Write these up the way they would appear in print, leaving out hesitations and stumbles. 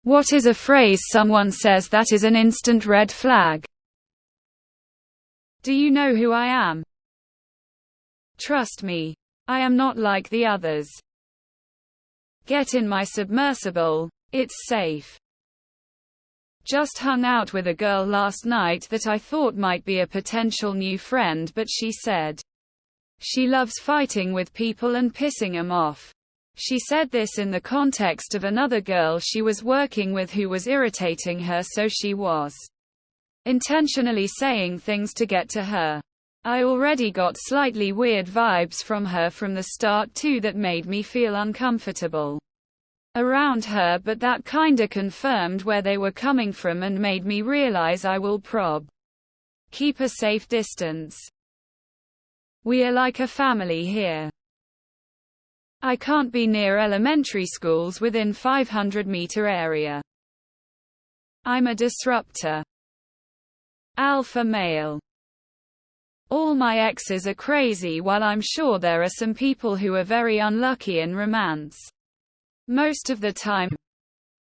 What is a phrase someone says that is an instant red flag? Do you know who I am? Trust me. I am not like the others. Get in my submersible. It's safe. Just hung out with a girl last night that I thought might be a potential new friend, but she said she loves fighting with people and pissing them off. She said this in the context of another girl she was working with who was irritating her, so she was intentionally saying things to get to her. I already got slightly weird vibes from her from the start too that made me feel uncomfortable around her, but that kinda confirmed where they were coming from and made me realize I will keep a safe distance. We are like a family here. I can't be near elementary schools within 500-meter area. I'm a disruptor. Alpha male. All my exes are crazy, while I'm sure there are some people who are very unlucky in romance. Most of the time,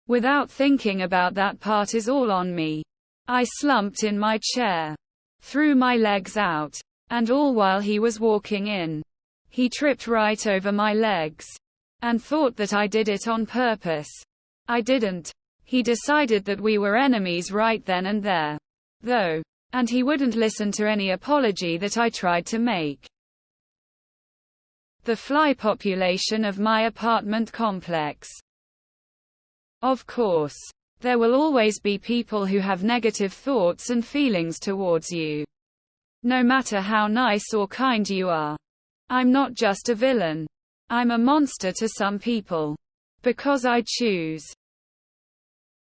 without thinking about that part, is all on me. I slumped in my chair, threw my legs out, and all while he was walking in. He tripped right over my legs and thought that I did it on purpose. I didn't. He decided that we were enemies right then and there, though, and he wouldn't listen to any apology that I tried to make. The fly population of my apartment complex. Of course, there will always be people who have negative thoughts and feelings towards you, no matter how nice or kind you are. I'm not just a villain. I'm a monster to some people. Because I choose.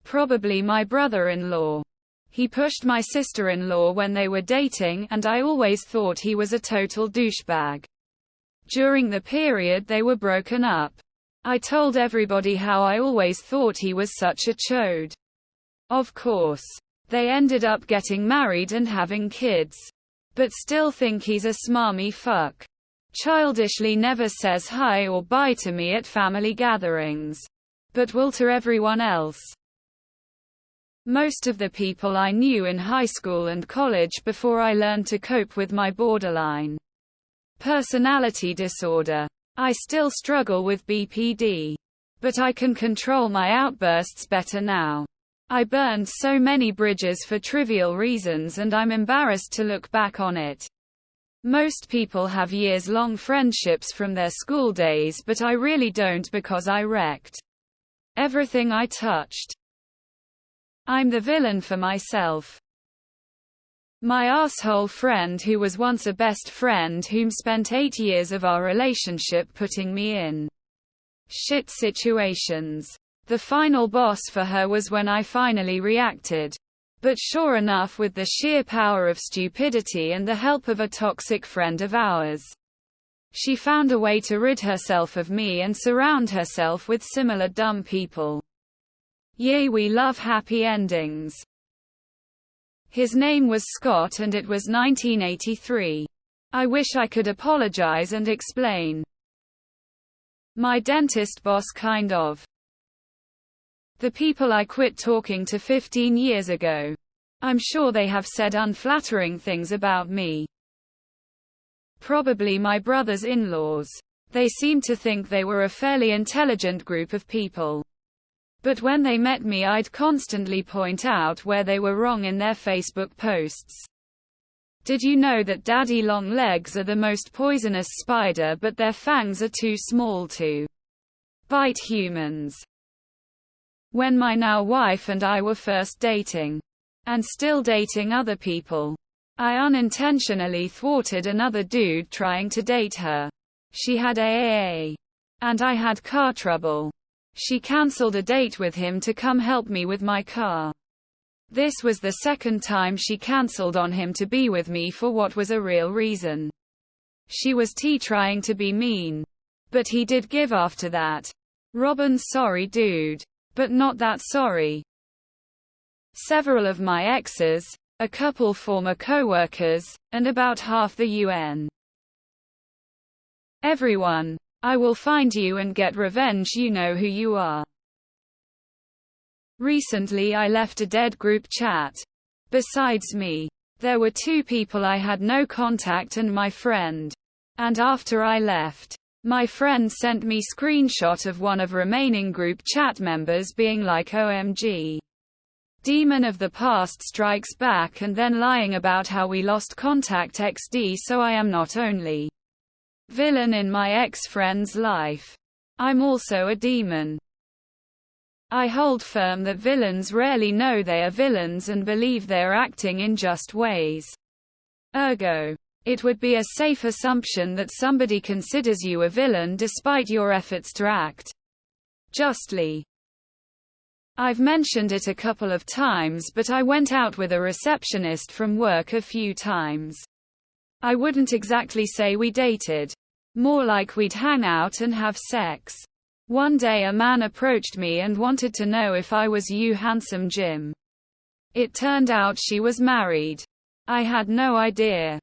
Probably my brother-in-law. He pushed my sister-in-law when they were dating, and I always thought he was a total douchebag. During the period they were broken up, I told everybody how I always thought he was such a chode. Of course, they ended up getting married and having kids. But still think he's a smarmy fuck. Childishly never says hi or bye to me at family gatherings, but will to everyone else. Most of the people I knew in high school and college before I learned to cope with my borderline personality disorder. I still struggle with BPD, but I can control my outbursts better now. I burned so many bridges for trivial reasons, and I'm embarrassed to look back on it. Most people have years-long friendships from their school days, but I really don't, because I wrecked everything I touched. I'm the villain for myself. My asshole friend who was once a best friend, whom spent 8 years of our relationship putting me in shit situations. The final boss for her was when I finally reacted. But sure enough, with the sheer power of stupidity and the help of a toxic friend of ours, she found a way to rid herself of me and surround herself with similar dumb people. Yay, we love happy endings. His name was Scott and it was 1983. I wish I could apologize and explain. My dentist boss, kind of. The people I quit talking to 15 years ago. I'm sure they have said unflattering things about me. Probably my brother's in-laws. They seemed to think they were a fairly intelligent group of people. But when they met me, I'd constantly point out where they were wrong in their Facebook posts. Did you know that daddy long legs are the most poisonous spider, but their fangs are too small to bite humans? When my now wife and I were first dating, and still dating other people, I unintentionally thwarted another dude trying to date her. She had AAA, and I had car trouble. She cancelled a date with him to come help me with my car. This was the second time she cancelled on him to be with me for what was a real reason. She was trying to be mean. But he did give after that. Robin, sorry dude. But not that sorry. Several of my exes, a couple former co-workers, and about half the UN. Everyone. I will find you and get revenge, you know who you are. Recently I left a dead group chat. Besides me, there were 2 people I had no contact and my friend. And after I left, my friend sent me screenshot of one of remaining group chat members being like OMG. Demon of the past strikes back and then lying about how we lost contact XD, so I am not only villain in my ex-friend's life, I'm also a demon. I hold firm that villains rarely know they are villains and believe they're acting in just ways. Ergo, it would be a safe assumption that somebody considers you a villain despite your efforts to act justly. I've mentioned it a couple of times, but I went out with a receptionist from work a few times. I wouldn't exactly say we dated. More like we'd hang out and have sex. One day a man approached me and wanted to know if I was you handsome Jim. It turned out she was married. I had no idea.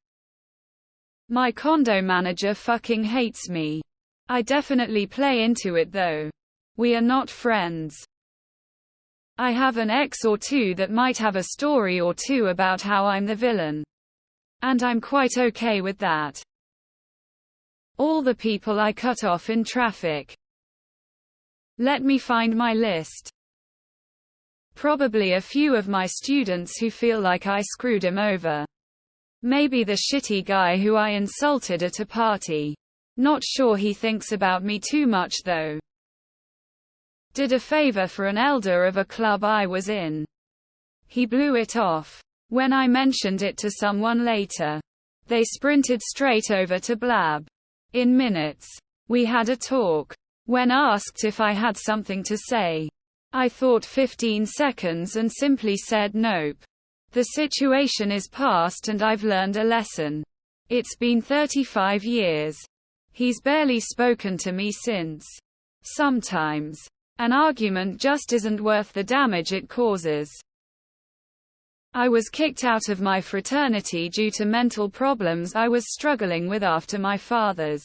My condo manager fucking hates me. I definitely play into it though. We are not friends. I have an ex or 2 that might have a story or 2 about how I'm the villain. And I'm quite okay with that. All the people I cut off in traffic. Let me find my list. Probably a few of my students who feel like I screwed him over. Maybe the shitty guy who I insulted at a party. Not sure he thinks about me too much though. Did a favor for an elder of a club I was in. He blew it off. When I mentioned it to someone later, they sprinted straight over to blab. In minutes. We had a talk. When asked if I had something to say, I thought 15 seconds and simply said nope. The situation is past and I've learned a lesson. It's been 35 years. He's barely spoken to me since. Sometimes an argument just isn't worth the damage it causes. I was kicked out of my fraternity due to mental problems I was struggling with after my father's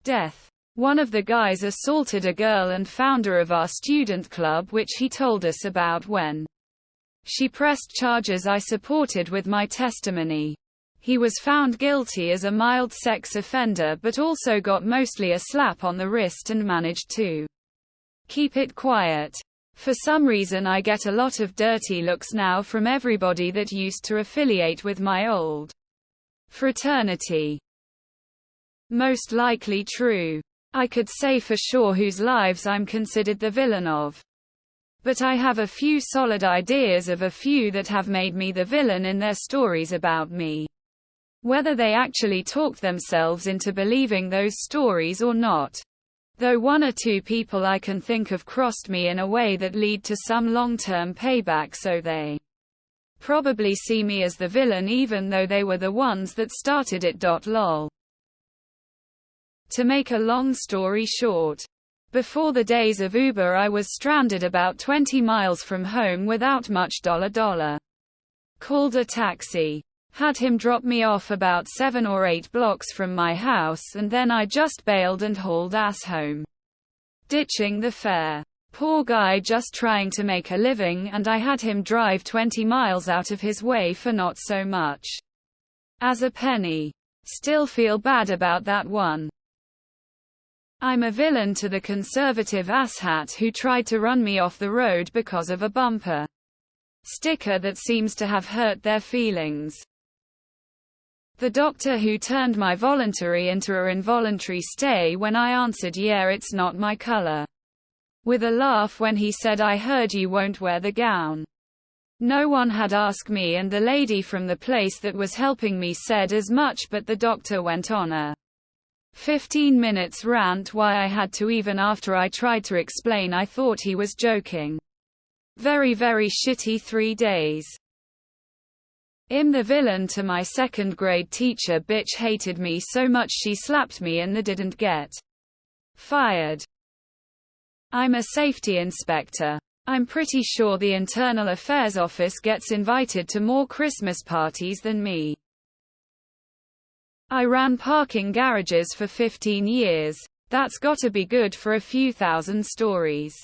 death. One of the guys assaulted a girl and founder of our student club, which he told us about when she pressed charges I supported with my testimony. He was found guilty as a mild sex offender but also got mostly a slap on the wrist and managed to keep it quiet. For some reason I get a lot of dirty looks now from everybody that used to affiliate with my old fraternity. Most likely true. I could say for sure whose lives I'm considered the villain of. But I have a few solid ideas of a few that have made me the villain in their stories about me. Whether they actually talked themselves into believing those stories or not. Though 1 or 2 people I can think of crossed me in a way that lead to some long-term payback, so they probably see me as the villain even though they were the ones that started it. Lol. To make a long story short, before the days of Uber I was stranded about 20 miles from home without much. Called a taxi. Had him drop me off about 7 or 8 blocks from my house and then I just bailed and hauled ass home. Ditching the fare. Poor guy just trying to make a living and I had him drive 20 miles out of his way for not so much as a penny. Still feel bad about that one. I'm a villain to the conservative asshat who tried to run me off the road because of a bumper sticker that seems to have hurt their feelings. The doctor who turned my voluntary into an involuntary stay when I answered yeah it's not my color. With a laugh when he said I heard you won't wear the gown. No one had asked me and the lady from the place that was helping me said as much, but the doctor went on a 15 minutes rant why I had to, even after I tried to explain I thought he was joking. Very shitty 3 days. I'm the villain to my 2nd grade teacher. Bitch hated me so much she slapped me and didn't get fired. I'm a safety inspector. I'm pretty sure the Internal Affairs Office gets invited to more Christmas parties than me. I ran parking garages for 15 years. That's gotta be good for a few thousand stories.